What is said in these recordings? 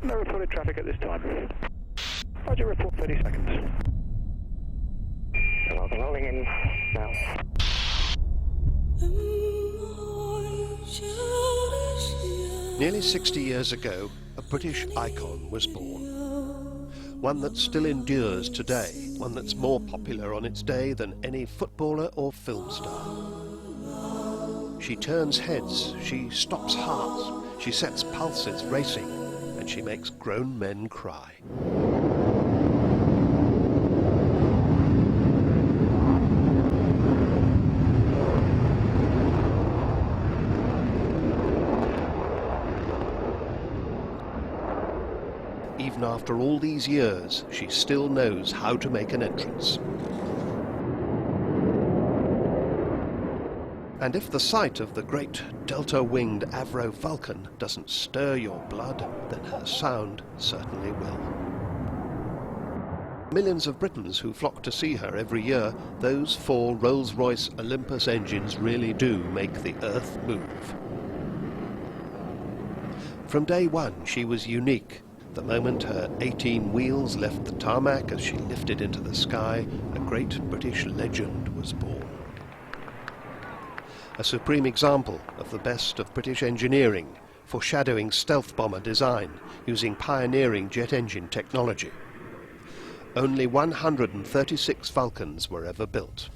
No reported traffic at this time. Roger, report 30 seconds. Vulcan rolling in now. Nearly 60 years ago, a British icon was born. One that still endures today, one that's more popular on its day than any footballer or film star. She turns heads, she stops hearts, she sets pulses racing, and she makes grown men cry. Even after all these years, she still knows how to make an entrance. And if the sight of the great delta-winged Avro Vulcan doesn't stir your blood, then her sound certainly will. Millions of Britons who flock to see her every year, those 4 Rolls-Royce Olympus engines really do make the Earth move. From day one, she was unique. The moment her 18 wheels left the tarmac as she lifted into the sky, a great British legend was born. A supreme example of the best of British engineering, foreshadowing stealth bomber design using pioneering jet engine technology. Only 136 Vulcans were ever built.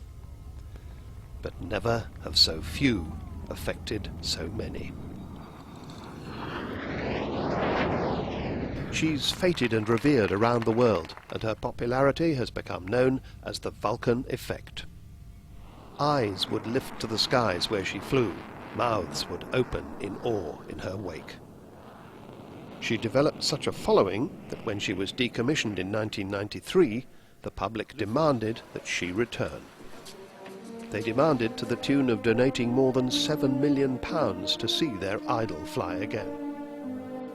But never have so few affected so many. She's feted and revered around the world, and her popularity has become known as the Vulcan effect. Eyes would lift to the skies where she flew, mouths would open in awe in her wake. She developed such a following that when she was decommissioned in 1993, the public demanded that she return. They demanded to the tune of donating more than £7 million to see their idol fly again.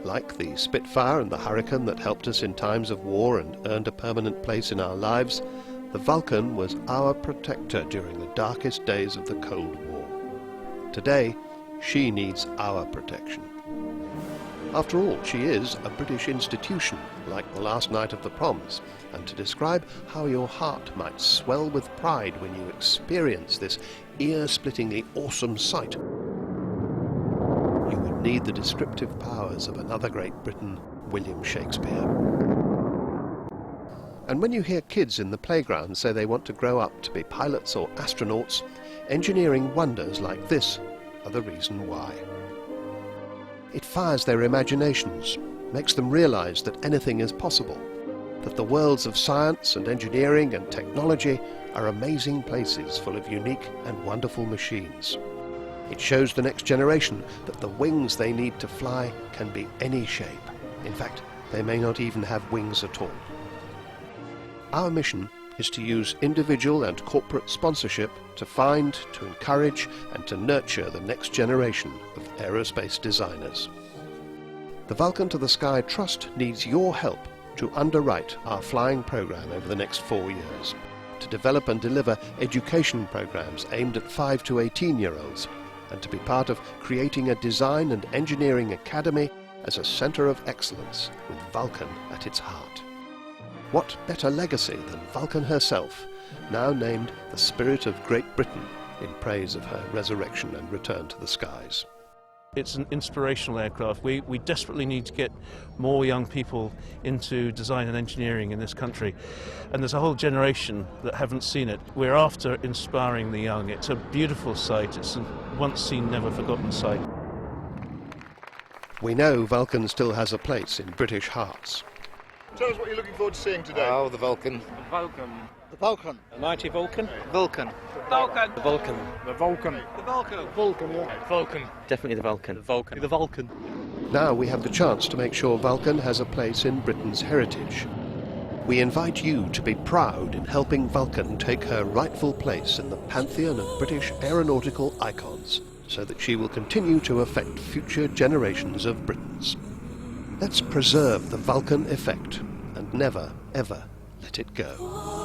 Like the Spitfire and the Hurricane that helped us in times of war and earned a permanent place in our lives, the Vulcan was our protector during the darkest days of the Cold War. Today, she needs our protection. After all, she is a British institution, like the last night of the proms, and to describe how your heart might swell with pride when you experience this ear-splittingly awesome sight, you would need the descriptive powers of another great Briton, William Shakespeare. And when you hear kids in the playground say they want to grow up to be pilots or astronauts, engineering wonders like this are the reason why. It fires their imaginations, makes them realize that anything is possible, that the worlds of science and engineering and technology are amazing places full of unique and wonderful machines. It shows the next generation that the wings they need to fly can be any shape. In fact, they may not even have wings at all. Our mission is to use individual and corporate sponsorship to find, to encourage, and to nurture the next generation of aerospace designers. The Vulcan to the Sky Trust needs your help to underwrite our flying program over the next 4 years, to develop and deliver education programs aimed at 5 to 18-year-olds, and to be part of creating a design and engineering academy as a centre of excellence with Vulcan at its heart. What better legacy than Vulcan herself, now named the Spirit of Great Britain, in praise of her resurrection and return to the skies. It's an inspirational aircraft. We desperately need to get more young people into design and engineering in this country. And there's a whole generation that haven't seen it. We're after inspiring the young. It's a beautiful sight. It's a once seen, never forgotten sight. We know Vulcan still has a place in British hearts. Tell us what you're looking forward to seeing today. Oh, the Vulcan. The Vulcan. The Vulcan. The mighty Vulcan. Vulcan. Vulcan. The Vulcan. The Vulcan. The Vulcan. Vulcan, yeah. Vulcan. Definitely the Vulcan. The Vulcan. The Vulcan. Now we have the chance to make sure Vulcan has a place in Britain's heritage. We invite you to be proud in helping Vulcan take her rightful place in the pantheon of British aeronautical icons, so that she will continue to affect future generations of Britons. Let's preserve the Vulcan effect and never, ever let it go.